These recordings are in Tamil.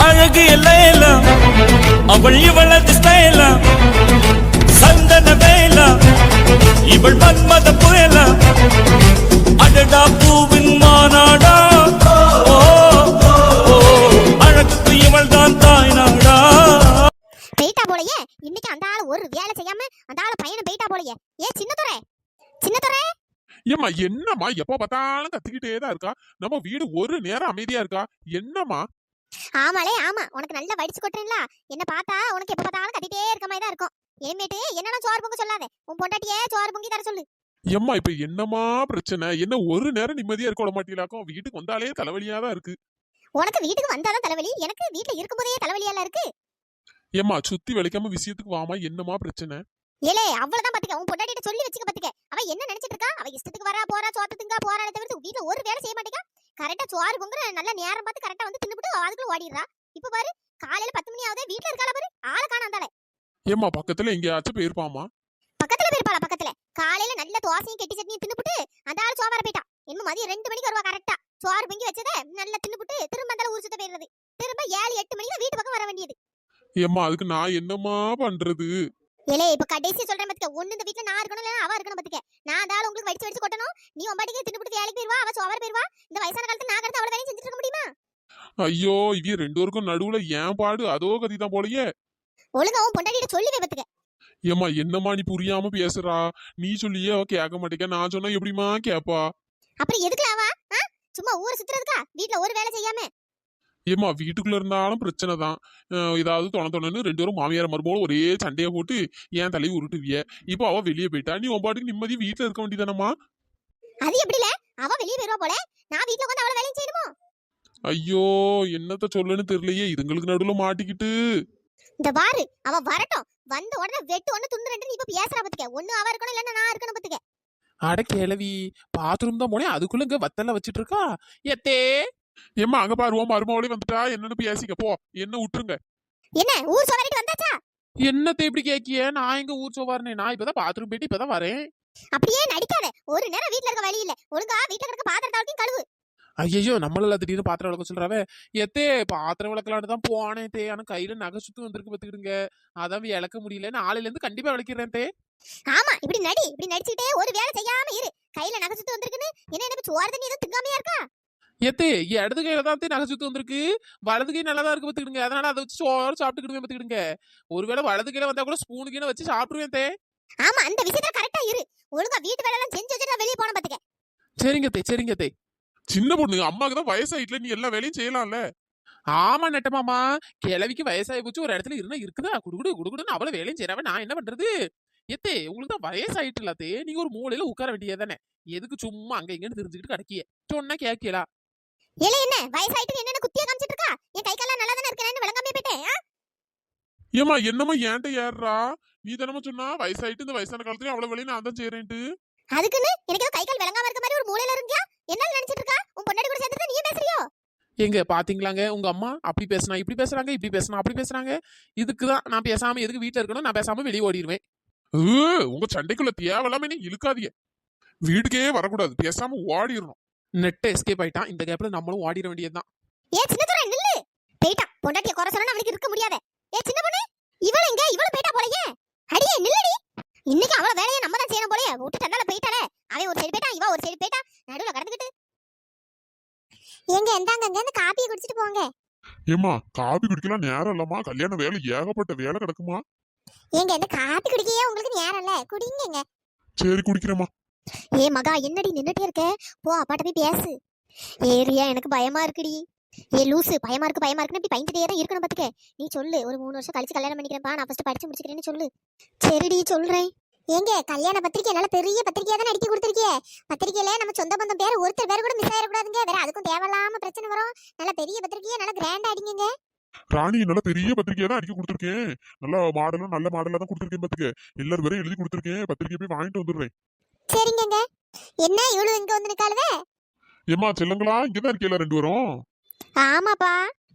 அழகு எல்லாம் அவள் இவளது ஸ்டைலா சந்தன வேலா இவள் மன்மத புயலா அடடா பூவின் மாநாடா அழகுக்கு இவள் தான் தாய் நாடா. போயிட்டா போலயே இன்னைக்கு அந்த ஆளு ஒரு வேலை செய்யாம அந்த ஆளு பையனும் போயிட்டா போலயே. ஏ சின்னதுரை சின்னதுரை ஏம்மா என்னம்மா எப்ப பார்த்தாலும் கத்திக்கிட்டே தான் இருக்கா? நம்ம வீடு ஒரு நேரம் அமைதியா இருக்கா? என்னம்மா? ஆமாலே ஆமா, உனக்கு நல்லா வடிச்சு கொட்டுறீங்களா? என்ன பார்த்தா உனக்கு எப்ப பார்த்தாலும் கத்திட்டே இருக்க மாதிரி தான் இருக்கும். இனிமேட்டு என்னன்னா சோறு பொங்க சொல்லாத, உன் பொண்டாட்டியே சோறு பொங்கி தர சொல்லு. ஏம்மா இப்ப என்னம்மா பிரச்சனை? என்ன ஒரு நேரம் நிம்மதியா இருக்க விட மாட்டீங்களாக்கும்? வீட்டுக்கு வந்தாலே தலைவலியா தான் இருக்கு. உனக்கு வீட்டுக்கு வந்தாதான் தலைவலி, எனக்கு வீட்டுல இருக்கும்போதே தலைவலியால இருக்கு. ஏம்மா சுத்தி வளைக்காம விஷயத்துக்கு வாமா, என்னம்மா பிரச்சனை? ஏலே அவ்வளவுதான் பாத்துக்க, உன் பொண்டாட்டிட்ட சொல்லி வச்சுக்க பாத்துக்க. அவ என்ன நினைச்சிட்டு இருக்கா? அவ இஷ்டத்துக்கு வரா போறா, சோத்து திங்கா போறாளே தவிர வீட்டுல ஒரு வேலை செய்ய மாட்டேங்கா. கரெக்டா சோறு பொங்குற நல்ல நேரம் பார்த்து கரெக்டா வந்து தின்னுபிட்டு அதுக்குள்ள ஓடிடுறா. இப்ப பாரு காலையில 10 மணி ஆகுதே, வீட்டுல இருக்காளா பாரு, ஆளை காணாந்தாலே. ஏம்மா பக்கத்துல எங்கேயாச்சும் போயிருப்பாமா? பக்கத்துல போயிருப்பாளா? பக்கத்துல காலையில நல்ல தோசையும் கெட்டி சட்னியும் தின்னுபிட்டு அந்த ஆள் சோவார போயிட்டா. என்ன மதியம் 2 மணிக்கு வருவா கரெக்டா. சோறு பொங்கி வச்சதை நல்லா தின்னுபிட்டு திரும்ப அந்த ஊர் சுத்த போயிடுறது. திரும்ப 7, 8 மணிக்கு வீட்டு பக்கம் வர வேண்டியது. ஏம்மா அதுக்கு நான் என்னம்மா பண்றது? ஏலே இப்ப கடைசி சொல்றேன் பாத்துக்க, ஒண்ணு இந்த வீட்டுல நான் இருக்கணும், இல்ல அவ இருக்கணும் பாத்துக்க. நான் அதால உங்களுக்கு வடிச்சு வடிச்சு கொட்டணும், நீ ஒம்பாட்டிக்கு தின்னுபிட்டு வேலைக்கு போயிருவா, அவ சோவார போயிருவா. இந்த வயசான காலத்துல நான் கடத்த அவள வேலையும் செஞ்சுட்டு இருக்க முடியுமா? ஐயோ இவ 2 பேருக்கும் நடுவுல ஏன் பாடு அதோ கதிதான் போலயே. ஒழுங்கா உன் பொண்டாட்டிட்ட சொல்லி வை பாத்துக்க. ஏம்மா என்னம்மா நீ புரியாம பேசுறா? நீ சொல்லியே அவ கேட்க மாட்டேங்க, நான் சொன்னா எப்படிமா கேப்பா? அப்புறம் எதுக்குல அவ சும்மா ஊரை சுத்துறதுக்கா? வீட்டுல ஒரு வேலை செய்யாம. ஏம்மா வீட்டுக்குள்ள இருந்தாலும் பிரச்சனை தான். ஏதாவது தொணன்னு 2 பேரும் மாமியார் மருமகளும் ஒரே சண்டையை போட்டு ஏன் தலையை உருட்டுவிய. இப்போ அவ வெளியே போயிட்டா, நீ உன் பாட்டுக்கு நிம்மதி வீட்டுல இருக்க வேண்டியதானம்மா? அது எப்படில? அவ வெளியே போயிருவா போல, நான் வீட்டுல உட்காந்து அவள வேலையும் செய்யணுமோ? ஐயோ என்னத்த சொல்லன்னு தெரியலையே, இதுங்களுக்கு நடுவுல மாட்டிக்கிட்டு. இந்த பாரு அவ வரட்டும், வந்த உடனே வெட்டு ஒண்ணு துண்டு ரெண்டு இப்ப பேசுறா பாத்துக்க. ஒண்ணு அவ இருக்கணும், இல்லன்னா நான் இருக்கணும் பாத்துக்க. அட கேளவி, பாத்ரூம் தான் போனேன், அதுக்குள்ள இங்க வத்தல வச்சிட்டு இருக்கா. எத்தே ஏம்மா அங்க பாருவோம், மருமகளே வந்துட்டா, என்னன்னு பேசிக்க போ, என்ன விட்டுருங்க. என்ன ஊர் சோவாரிட்டு வந்தாச்சா? என்னத்தை இப்படி கேக்கிய? நான் எங்க ஊர் சோவாருனே, நான் இப்பதான் பாத்ரூம் போயிட்டு இப்பதான் வரேன். அப்படியே நடிக்காத, ஒரு நேரம் வீட்டுல இருக்க வழி இல்ல, ஒழுங்கா வீட்டுல கிடக்க பாத்திரத்தாலையும் கழுவு. ஐயோ நம்மள திடீர்னு பாத்திரம் விளக்க சொல்றாவே. எத்தே பாத்திரம் விளக்கலான்னு தான் போனேன் தே, ஆனா கையில நகை சுத்து வந்திருக்கு பாத்துக்கிடுங்க, அதான் விளக்க முடியல. நாளையில இருந்து கண்டிப்பா விளக்கிறேன் தே. ஆமா இப்படி நடி, இப்படி நடிச்சுக்கிட்டே ஒரு வேலை செய்யாம இரு. கையில நகை சுத்து வந்திருக்குன்னு என்ன சோறு தண்ணி எதுவும் திங்காமையா இருக்கா? எத்தே இடது கையில தான் நகை சுத்து வந்திருக்கு, வலது கை நல்லா தான் இருக்கு பாத்துக்கிடுங்க, அதனால அதை வச்சு சோறு சாப்பிட்டுக்கிடுவேன் பாத்துக்கிடுங்க. ஒருவேளை வலது கையில வந்தா கூட ஸ்பூனு கீழே வச்சு சாப்பிடுவேன் தே. ஆமா அந்த விஷயத்துல கரெக்டா இரு. ஒழுங்கா வீட்டு வேலை எல்லாம் செஞ்சு வச்சுட்டு வெளியே போன பாத்துக்க. சரிங்க தே, சரிங்க தே. சின்ன பொண்ணு, அம்மாக்கு தான் வயசாயிட்டுல, நீ எல்லா வேலையும் செய்யலாம்ல. ஆமா நெட்டமாமா, கிழவிக்கு வயசாகி போச்சு, ஒரு இடத்துல இருந்தா இருக்குதா குடுகுடு குடுகுடுன்னு அவள வேலையும் செய்யறாவ, நான் என்ன பண்றது? எத்தே உங்களுக்கு தான் வயசாயிட்டு இல்லாதே, நீங்க ஒரு மூலையில உட்கார வேண்டியதானே, எதுக்கு சும்மா அங்க இங்கன்னு தெரிஞ்சுக்கிட்டு கிடக்கிய? சொன்னா கேட்கலா? ஏல என்ன வயசாயிட்டு என்னன்னு குத்திய காமிச்சிட்டு இருக்கா? என் கை கால நல்லா தானே இருக்கேன்னு விளங்காம போயிட்டேன். ஏம்மா என்னம்மா ஏன்ட்ட ஏறுறா? நீ தானமா சொன்னா வயசாயிட்டு இந்த வயசான காலத்துலயும் அவ்வளவு வேலையை நான் தான் செய்யறேன்ட்டு. அதுக்குன்னு எனக்கு கை கால் விளங்காம இருக்க மாதிரி ஒரு மூலையில இருந்தியா? என்ன நினைச்சிட்டு இருக்கா? உன் பொண்டாட்டி கூட சேர்ந்து நீ பேசுறியோ? எங்க பாத்தீங்களாங்க, உங்க அம்மா அப்படி பேசினா இப்படி பேசுறாங்க, இப்படி பேசினா அப்படி பேசுறாங்க. இதுக்குதான் நான் பேசாம எதுக்கு வீட்டுல இருக்கணும், நான் பேசாம வெளியே ஓடிடுவேன். உங்க சண்டைக்குள்ள தேவையில்லாம நீ இழுக்காதீங்க. வீட்டுக்கே வரக்கூடாது, பேசாம ஓடிடணும். நெட் எஸ்கேப் ஆயிட்டான், இந்த கேப்ல நம்மளும் ஓடிட வேண்டியதுதான். ஏ சின்னதுரை நில்லு. போயிட்டான், பொண்டாட்டிய குறை சொன்னா அவளுக்கு இருக்க முடியாது. ஏ சின்ன பொண்ணு, இவள எங்க? இவள போயிட்டா போலயே. அடியே நில்லடி, இன்னைக்கு அவள வேலையை நம்ம தான் செய்யணும் போலயே. விட்டுட்டு அந்தால போயிட்டாளே, அவன் ஒரு சைடு போயிட்டான், இவ ஒரு சைடு போயிட்டா, நடுவுல கடந்துக்கிட்டு. எங்க எந்தாங்க இந்த காப்பியை குடிச்சிட்டு போங்க. ஏம்மா காபி குடிக்கலாம் நேரம் இல்லம்மா, கல்யாண வேலை ஏகப்பட்ட வேலை கிடக்குமா. ஏங்க இந்த காப்பி குடிக்கவே உங்களுக்கு நேரம் இல்ல, குடிங்க. சரி குடிக்கிறேம்மா. ஏ மகா என்னடி நின்னுட்டே இருக்க? போ அப்பாட்ட போய் பேசு. ஏரியா எனக்கு பயமா இருக்குடி. ஏ லூசு, பயமா இருக்குன்னு இப்படி பயந்துட்டே தான் இருக்கணும் பாத்துக்க. நீ சொல்லு, ஒரு 3 வருஷம் கழிச்சு கல்யாணம் பண்ணிக்கிறேன்ப்பா, நான் ஃபர்ஸ்ட் படிச்சு முடிச்சுக்கிறேன்னு சொல்லு. சரிடி சொல்றேன். ஏங்க கல்யாண பத்திரிக்கை நல்ல பெரிய பத்திரிக்கையா தான் அடிக்க கொடுத்துருக்கியே. பத்திரிக்கையில நம்ம சொந்த பந்தம் பேர் ஒருத்தர் பேர் கூட மிஸ் ஆயிடக்கூடாதுங்க, வேற அதுக்கும் தேவையில்லாம பிரச்சனை வரும். நல்ல பெரிய பத்திரிக்கையா நல்லா கிராண்டா அடிங்க. ராணி நல்ல பெரிய பத்திரிக்கையா தான் அடிக்க கொடுத்துருக்கேன், நல்ல மாடலும் நல்ல மாடலா தான் கொடுத்துருக்கேன் பாத்துக்க. எல்லாரும் பேரும் எழுதி கொடுத்துருக்கேன், பத்திரிக்கை போய் வாங்கிட்டு வந்துடுறேன். சரிங்க. என்ன இவ்வளவு இங்க வந்து நிக்காளுவே? ஏம்மா செல்லுங்களா, இங்கதான் இருக்கீங்களா 2 பேரும்? ஆமாப்பா.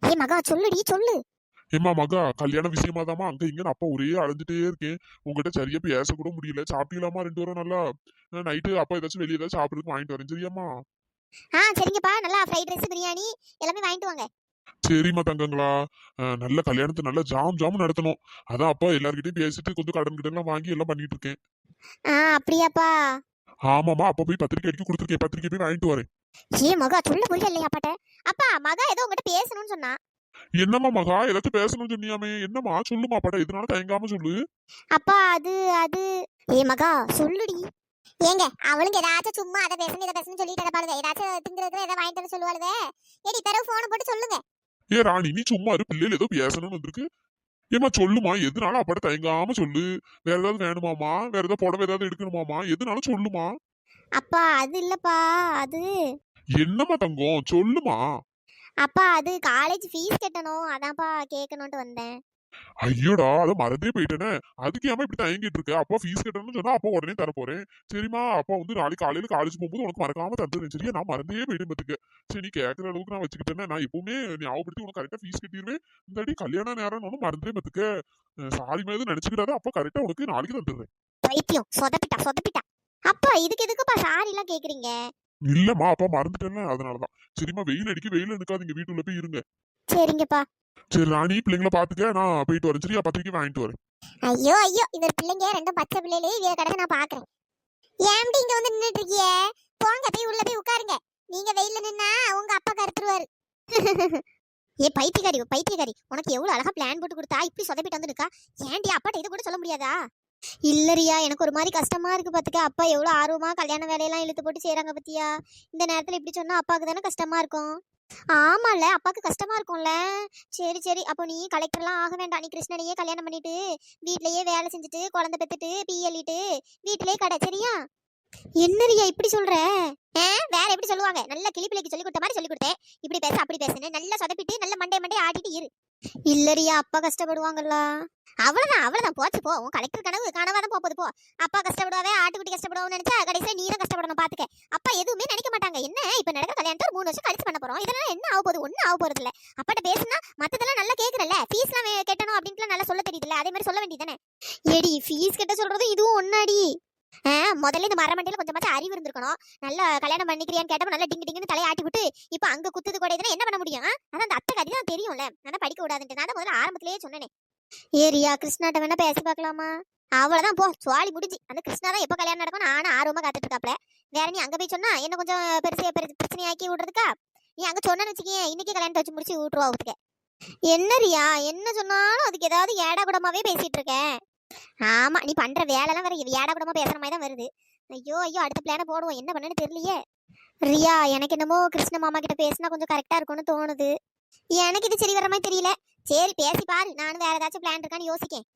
ஏ மகா சொல்லுடி சொல்லு. ஏம்மா மகா, கல்யாண விஷயமாதாமா அங்க இங்க அப்பா ஒரே அழைஞ்சிட்டே இருக்கேன், உங்ககிட்ட சரியா பேச கூட முடியல. சாப்பிட்டீங்களாமா 2 பேரும்? நல்லா நைட்டு அப்பா ஏதாச்சும் வெளியே ஏதாச்சும் சாப்பிடுறதுக்கு வாங்கிட்டு வரேன், சரியாம்மா? சரிங்கப்பா, நல்லா ஃப்ரைட் ரைஸ் பிரியாணி எல்லாமே வாங்கிட்டு வாங்க. சரிம்மா தங்கங்களா. நல்ல கல்யாணத்தை நல்லா ஜாம் ஜாம் நடத்தணும். அதான் அப்பா எல்லார்கிட்டயும் பேசிட்டு கொஞ்சம் கடன் கிட்ட வாங்கி எல்லாம் பண்ணிட்டு இருக்கேன். அப்படியாப்பா? ஆமாமா, அப்பா போய் பத்திரிக்கை அடிக்க கொடுத்துருக்கேன். பத்திரிக்கை போய் வாங்கிட்டு வரேன். மகா சொல்ல புரியல இல்லையா அப்பாட்ட? அப்பா மகா ஏதோ உங்ககிட்ட பேசணும்னு சொன்னா. என்னம்மா மகா, ஏதாச்சும் பேசணும்னு சொன்னியாமே, என்னம்மா சொல்லுமா அப்பாட்ட, இதனால தயங்காம சொல்லு. அப்பா அது அது மகா சொல்லுடி. ஏங்க அவளுங்க ஏதாச்சும் சும்மா அதை பேசணும் இதை பேசணும் சொல்லிட்டு இருப்பாளுங்க. ஏதாச்சும் திங்கிறதுக்கு ஏதாவது வாங்கிட்டு வர சொல்லுவாளுங்க. ஏடி பிறகு போனை போட்டு சொல்லுங்க. ராணி நீ சும்மா இரு, பிள்ளைகள் ஏதோ பேசணும்னு வந்திருக்கு. ஏமா சொல்லுமா, எதுனாலும் அப்பாட்ட தயங்காம சொல்லு. வேற ஏதாவது வேணுமாமா, வேற ஏதாவது புடவை ஏதாவது எடுக்கணுமாமா, எதுனாலும் சொல்லுமா. அப்பா அது இல்லப்பா அது. என்னம்மா தங்கம் சொல்லுமா. அப்பா அது காலேஜ் ஃபீஸ் கட்டணும், அதான்ப்பா கேட்கணும்ட்டு வந்தேன். ஐயோடா, அதை மறந்தே போயிட்டேனே. அதுக்கு ஏமா இப்படி தயங்கிட்டு இருக்க? அப்பா ஃபீஸ் கட்டணும்னு சொன்னா அப்பா உடனே தர போறேன். சரிம்மா, அப்பா வந்து நாளைக்கு காலையில காலேஜ் போகும்போது உனக்கு மறக்காம தந்துடுறேன். சரியா? நான் மறந்தே போயிட்டேன் பத்துக்க. சரி, நீ கேட்கற அளவுக்கு நான் வச்சுக்கிட்டேன்னா நான் எப்பவுமே ஞாபகப்படுத்தி உனக்கு கரெக்டா ஃபீஸ் கட்டிடுவேன். இந்தாடி கல்யாண நேரம் ஒன்னும் மறந்தே பத்துக்க. சாரி மாதிரி நினைச்சுக்கிட்டாதான் அப்பா கரெக்டா உனக்கு நாளைக்கு தந்துடுறேன். பைத்தியம் சொதப்பிட்டா சொதப்பிட்டா. அப்பா இதுக்கு எதுக்குப்பா சாரி எல்லாம் கேக்குறீங்க? இல்லம்மா, அப்பா மறந்துட்டேன்னு அதனாலதான். சரிம்மா, வெயில் அடிக்க, வெயில் எடுக்காதீங்க, வீட்டுல போய் இருங்க. சரிங்கப்பா. சரி ராணி, பிள்ளைங்கள பாத்துக்க, நான் போயிட்டு வரேன். சரியா? பத்திரிக்கை வாங்கிட்டு வரேன். ஐயோ ஐயோ, இவர் பிள்ளைங்க ரெண்டும் பச்சை பிள்ளைகளே இவ கடைசி நான் பாக்குறேன். ஏன்டி இங்க வந்து நின்னுட்டு இருக்கிய? போங்க போய் உள்ள போய் உட்காருங்க. நீங்க வெயில்ல நின்னா உங்க அப்பா கருத்துருவாரு. பைத்தியக்காரி பைத்தியக்காரி, உனக்கு எவ்வளவு அழகா பிளான் போட்டு கொடுத்தா இப்படி சொதப்பிட்டு வந்து நிக்கா. ஏன்டி அப்பாட்ட இது கூட சொல்ல முடியாதா? இல்லரியா, எனக்கு ஒரு மாதிரி கஷ்டமா இருக்கு பாத்துக்க. அப்பா எவ்வளவு ஆர்வமா கல்யாண வேலையெல்லாம் இழுத்து போட்டு செய்யறாங்க பத்தியா. இந்த நேரத்துல இப்படி சொன்னா அப்பாவுக்கு தானே கஷ்டமா இருக்கும். ஆமால, அப்பாக்கு கஷ்டமா இருக்கும்ல. சரி சரி, அப்போ நீ கலெக்டர்லாம் ஆக வேண்டாம். நீ கிருஷ்ணனையே கல்யாணம் பண்ணிட்டு வீட்லயே வேலை செஞ்சுட்டு குழந்தை பெத்துட்டு பிஎல்லிட்டு வீட்டிலேயே கடை. சரியா? என்னரியா இப்படி சொல்ற? வேற எப்படி சொல்லுவாங்க? நல்ல கிளிப்பிள்ளைக்கு சொல்லி கொடுத்த மாதிரி சொல்லி கொடுத்தேன். இப்படி பேச அப்படி பேசுன்னு நல்லா சொதப்பிட்டு நல்ல மண்டே மண்டே ஆடிட்டு இரு. இல்லரியா, அப்பா கஷ்டப்படுவாங்கல்ல. அவ்வளவுதான் அவ்வளவுதான், போச்சு போ. உன் கலெக்டர் கனவு கனவாதான் போகுது போ. அப்பா கஷ்டப்படுவாவே, ஆட்டுக்குட்டி கஷ்டப்படுவோம்னு நினைச்சா கடைசியா நீ தான் கஷ்டப்படணும் பாத்துக்க. அப்பா எதுவுமே நினைக்க மாட்டாங்க. என்ன இப்ப நடக்கிற கல்யாணத்தை 3 வருஷம் கழிச்சு பண்ண போறோம். இதனால என்ன ஆக போகுது? ஒன்னும் ஆக போறது இல்ல. அப்பாட்ட பேசுனா மத்ததெல்லாம் நல்லா கேக்குறல்ல. ஃபீஸ் எல்லாம் கட்டணும் அப்படின்ட்டு நல்லா சொல்ல தெரியுதுல்ல. அதே மாதிரி சொல்ல வேண்டியதானே. ஏடி ஃபீஸ் கட்ட சொல்றது இதுவும் ஒன்னாடி. முதல்ல இந்த மரமண்டையில கொஞ்சமாச்சும் அறிவு இருந்திருக்கணும். நல்லா கல்யாணம் பண்ணிக்கிறியான்னு கேட்டப்ப நல்லா டிங்கு டிங்குன்னு தலையை ஆட்டி விட்டு இப்ப அங்க குத்துது கூட என்ன பண்ண முடியும்? அதான் அந்த அத்தை கதி தான் தெரியும்ல. நான் படிக்க விடாதுன்ட்டு நான் முதல்ல ஆரம்பத்திலேயே சொன்னேனே. ஏரியா கிருஷ்ணாட்ட வேணா பேசி பார்க்கலாமா? அவ்வளவுதான் போ, சுவாலி முடிஞ்சு. அந்த கிருஷ்ணா தான் எப்ப கல்யாணம் நடக்கும் நானும் ஆர்வமா காத்துட்டு இருக்காப்ல. வேற நீ அங்க போய் சொன்னா என்ன கொஞ்சம் பிரச்சனை ஆக்கி விடுறதுக்கா? நீ அங்க சொன்னு வச்சுக்கேன், இன்னைக்கு கல்யாணத்தை வச்சு முடிச்சு விட்டுருவா ஊத்துக்க. என்ன ரியா, என்ன சொன்னாலும் அதுக்கு ஏதாவது ஏடா கூடமாவே பேசிட்டு இருக்கேன். ஆமா, நீ பண்ற வேலைலாம் வேற ஏடா கூடமா பேசுற மாதிரி தான் வருது. ஐயோ ஐயோ, அடுத்த பிளான போடுவோம். என்ன பண்ணனு தெரியலையே. ரியா, எனக்கு என்னமோ கிருஷ்ண மாமா கிட்ட பேசினா கொஞ்சம் கரெக்டா இருக்கும்னு தோணுது. எனக்கு இது சரி வர மாதிரி தெரியல. சரி பேசி பாரு, நானும் வேற ஏதாச்சும் பிளான் இருக்கான்னு யோசிக்கேன்.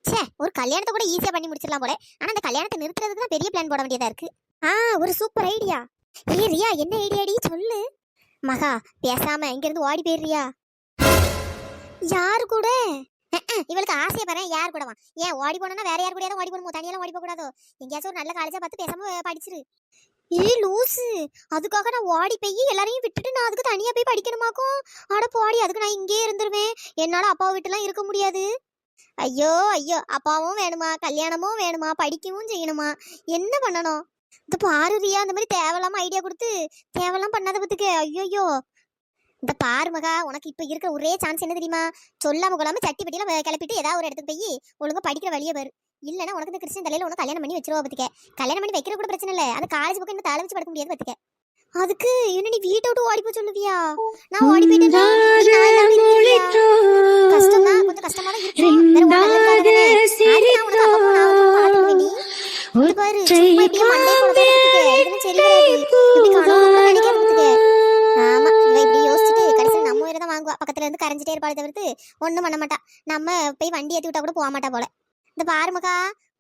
சே, ஒரு கல்யாணத்தை கூட ஈஸியா பண்ணி முடிச்சிடலாம் போல. ஆனா அந்த கல்யாணத்தை நிறுத்துறதுக்கு தான் பெரிய பிளான் போட வேண்டியதா இருக்கு. ஒரு சூப்பர் ஐடியா. ரியா, என்ன ஐடியாடி சொல்லு. மகா, பேசாம இங்க இருந்து ஓடி போயிடுறியா? யாரு கூட? இவளுக்கு ஆசையை பாரு, யார் கூடவா? ஏன் ஓடி போனா வேற யார் கூட ஓடி போகணுமோ? தனியெல்லாம் ஓடி போக கூடாதோ? எங்கேயாச்சும் ஒரு நல்ல காலேஜா பார்த்து பேசாம படிச்சிரு. லூசு, அதுக்காக நான் ஓடி போய் எல்லாரையும் விட்டுட்டு நான் அதுக்கு தனியா போய் படிக்கணுமாக்கும்? அட போடி, அதுக்கு நான் இங்கே இருந்துருவேன். என்னால அப்பாவை விட்டுலாம் இருக்க முடியாது. ஐயோ ஐயோ, அப்பாவும் வேணுமா, கல்யாணமும் வேணுமா, படிக்கவும் செய்யணுமா? என்ன பண்ணணும்? இந்த பாரு ரியா, அந்த மாதிரி தேவையில்லாம ஐடியா கொடுத்து தேவையெல்லாம் பண்ணாத பத்துக்கு. ஐயோ, இந்த பாரு மகா, உனக்கு இப்ப இருக்க ஒரே சான்ஸ் என்ன தெரியுமா? சொல்லாம கொள்ளாம சட்டி பட்டியெல்லாம் கிளப்பிட்டு ஏதாவது ஒரு இடத்துக்கு போய் ஒழுங்கா படிக்கிற வழியே பாரு. இல்லன்னா உனக்கு இந்த கிறிஸ்டின் தலையில உனக்கு கல்யாணம் பண்ணி வச்சிருவா பத்துக்க. கல்யாணம் பண்ணி வைக்கிற கூட பிரச்சனை இல்ல, அது காலேஜ் பக்கம் இன்னும் தலை வச்சு படுக்க முடியாது பத்துக்க. அதுக்கு என்ன நீ வீட்டை விட்டு ஓடி போய் சொல்லுவியா? நான் ஓடி போயிட்டேன். கஷ்டம் தான், கொஞ்சம் கஷ்டமா தான் இருக்கும். பாரு, சும்மா இப்படியே மண்டே போடுறதுக்கு சரி வராது. இப்படி கனவு நினைக்கிறதுக்கு. ஆமா, இவ இப்படி யோசிச்சுட்டு கடைசியில் நம்ம உயிரை தான் வாங்குவா. பக்கத்துல இருந்து கரைஞ்சிட்டே இருப்பாள் தவிர்த்து ஒண்ணும் பண்ண மாட்டா. நம்ம போய் வண்டி ஏற்றி விட்டா கூட போக மாட்டா போல. இந்த பாருமக்கா,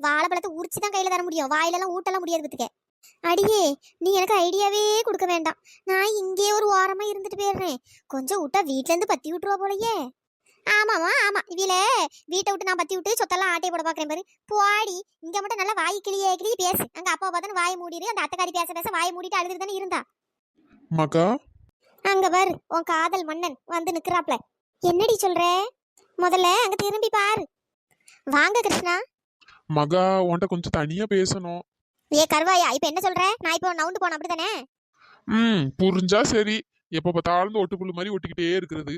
வாழைப்பழத்தை உரிச்சு தான் கையில தர முடியும், வாயிலெல்லாம் ஊட்டெல்லாம் முடியாது பத்துக்க. அடியே, நீ எனக்கு ஐடியாவே கொடுக்க வேண்டாம். நான் இங்கே ஒரு ஓரமா இருந்துட்டு போயிடுறேன். கொஞ்சம் விட்டா வீட்டுல இருந்து பத்தி விட்டுருவா போலயே. ஆமாமா ஆமா, இவில வீட்டை விட்டு நான் பத்தி விட்டு சொத்தெல்லாம் ஆட்டையை போட பாக்குறேன் பாரு. போடி, இங்க மட்டும் நல்லா வாய் கிளியே பேசு. அங்க அப்பா பார்த்தானு வாயை மூடிடு. அந்த அத்தைக்காரி பேச பேச வாயை மூடிட்டு அழுதுட்டு தானே இருந்தா. மகா, அங்க பாரு, உன் காதல் மன்னன் வந்து நிக்கிறாப்ல. என்னடி சொல்ற? முதல்ல அங்க திரும்பி பாரு. வாங்க கிருஷ்ணா. மகா, உன்கிட்ட கொஞ்சம் தனியா பேசணும். கருவாயா, இப்ப என்ன சொல்ற? நான் இப்போ நவுண்டு போன அப்படித்தானே? புரிஞ்சா சரி. எப்ப பார்த்தாலும் ஒட்டுப்புள்ளு மாதிரி ஒட்டிக்கிட்டே இருக்கிறது.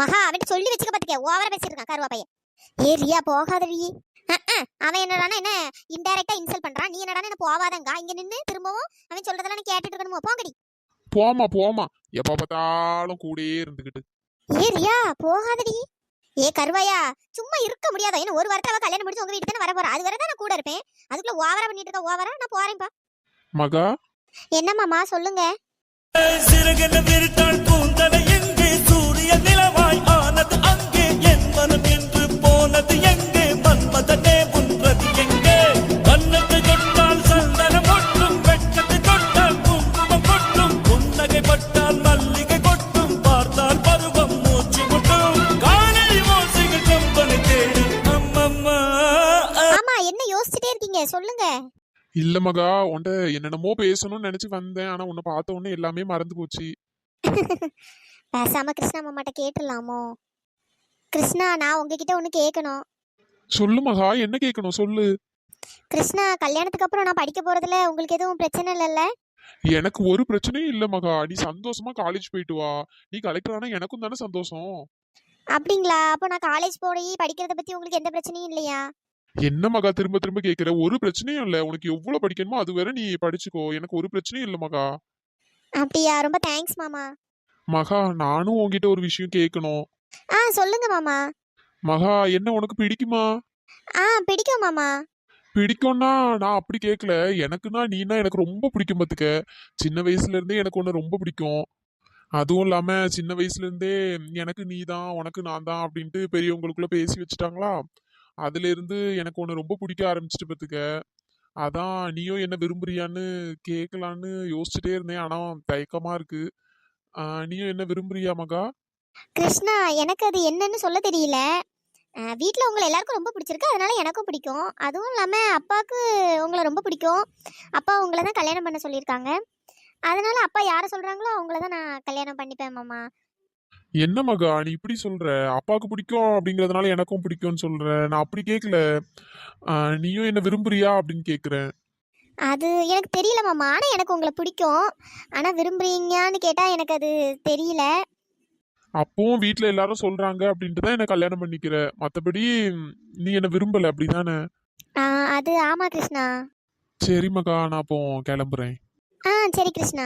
மகா அவன் சொல்லி வச்சுக்க பாத்துக்க ஓவரா பேசிருக்கான் கருவா பையன். ஏ ரியா போகாதடி. அவன் என்னடானா என்ன இன்டைரக்டா இன்சல்ட் பண்றான், நீ என்னடானா என்ன போவாதங்க இங்க நின்னு திரும்பவும் அவன் சொல்றதெல்லாம் நீ கேட்டுட்டு இருக்கணுமோ, போங்கடி. போமா போமா, எப்ப பார்த்தாலும் கூடயே இருந்துகிட்டு. ஏ ரியா போகாதடி. ஏ கருவாயா சும்மா இருக்க முடியாதா? இன்னும் ஒரு வாரத்துல அவ கல்யாணம் முடிச்சு உங்க வீட்டுக்கு தானே வர போறா, அது வரை தான் நான் கூட இருப்பேன். அதுக்குள்ள ஓவரா பண்ணிட்டு இருக்க, ஓவரா நான் போறேன்ப்பா. மகா என்ன மாமா சொல்லுங்க. சிறகென விரித்தாள் பூந்தலை எங்கே, சூரிய நிலவாய் ஆனது அங்கே, என் மனம் என்று போனது எங்கே, மன்மதனே உன்றது எங்கே. கன்னத்தை தொட்டால் சந்தனம் கொட்டும், வெட்கத்தை தொட்டால் குங்குமம் கொட்டும், புன்னகை பட்டால் மல்லிகை கொட்டும், பார்த்தால் பருவம் மூச்சு முட்டும், காலில் ஓசைகள் கம்பனை தேடும் அம்மம்மா. ஆமா என்ன யோசிச்சுட்டே இருக்கீங்க சொல்லுங்க. இல்ல மகா, உன்ட என்னென்னமோ பேசணும்னு நினைச்சு வந்தேன். ஆனா உன்னை பார்த்த உடனே எல்லாமே மறந்து போச்சு. பேசாம கிருஷ்ணா மாமாட்ட கேட்டுடலாமோ? கிருஷ்ணா நான் உங்ககிட்ட ஒண்ணு கேட்கணும். சொல்லு மகா, என்ன கேட்கணும் சொல்லு. கிருஷ்ணா கல்யாணத்துக்கு அப்புறம் நான் படிக்க போறதுல உங்களுக்கு எதுவும் பிரச்சனை இல்லைல்ல? எனக்கு ஒரு பிரச்சனையும் இல்ல மகா, நீ சந்தோஷமா காலேஜ் போயிட்டு வா. நீ கலெக்டர் ஆனா எனக்கும் தானே சந்தோஷம். அப்படிங்களா? அப்போ நான் காலேஜ் போய் படிக்கிறத பத்தி உங்களுக்கு எந்த பிரச்சனையும் இல்லையா? என்ன மகா திரும்ப திரும்ப கேக்குற? ஒரு பிரச்சனையும் இல்ல, உனக்கு எவ்வளவு படிக்கணுமோ அது வரை நீ படிச்சுக்கோ, எனக்கு ஒரு பிரச்சனையும் இல்ல மகா. அப்படியா? ரொம்ப தேங்க்ஸ் மாமா. மகா நானும் உன்கிட்ட ஒரு விஷயம் கேட்கணும். சொல்லுங்க மாமா. மகா என்ன உனக்கு பிடிக்குமா? பிடிக்கும் மாமா. பிடிக்கும்னா நான் அப்படி கேட்கல, எனக்குன்னா நீனா எனக்கு ரொம்ப பிடிக்கும் பாத்துக்க. சின்ன வயசுல இருந்தே எனக்கு உன்னை ரொம்ப பிடிக்கும். அதுவும் இல்லாம சின்ன வயசுல இருந்தே எனக்கு நீ தான் உனக்கு நான் தான் அப்படின்ட்டு பெரியவங்களுக்குள்ள பேசி வச்சுட்டாங்களா. அதுல இருந்து எனக்கு உன்னை ரொம்ப பிடிக்க ஆரம்பிச்சிட்டு பாத்துக்க. அதான் நீயும் என்ன விரும்புறியான்னு கேட்கலான்னு யோசிச்சுட்டே இருந்தேன், ஆனா தயக்கமா இருக்கு. நீயும் என்ன விரும்புறியா மகா? கிருஷ்ணா எனக்கு அது என்னன்னு சொல்ல தெரியல. வீட்டில் உங்களை எல்லாருக்கும் ரொம்ப பிடிச்சிருக்கு, அதனால எனக்கும் பிடிக்கும். அதுவும் இல்லாமல் அப்பாவுக்கு உங்களை ரொம்ப பிடிக்கும். அப்பா உங்களை தான் கல்யாணம் பண்ண சொல்லியிருக்காங்க. அதனால அப்பா யாரை சொல்கிறாங்களோ அவங்கள தான் நான் கல்யாணம் பண்ணிப்பேன் மாமா. என்ன மகா நீ இப்படி சொல்ற? அப்பாவுக்கு பிடிக்கும் அப்படிங்கறதுனால எனக்கும் பிடிக்கும்னு சொல்ற? நான் அப்படி கேட்கல. நீயும் என்ன விரும்புறியா அப்படின்னு கேக்குறேன். அது எனக்கு தெரியல மாமா, ஆனால் எனக்கு உங்களை பிடிக்கும். ஆனால் விரும்புறீங்கன்னு கேட்டால் எனக்கு அது தெரியல. அப்பவும் வீட்ல எல்லாரும் சொல்றாங்க அப்படின்ட்டு தான் என்ன கல்யாணம் பண்ணிக்கிற. மத்தபடி நீ என்ன விரும்பல அப்படிதானே? அது ஆமாம் கிருஷ்ணா. சரி மகா, நான் அப்போ கிளம்புறேன். சரி கிருஷ்ணா.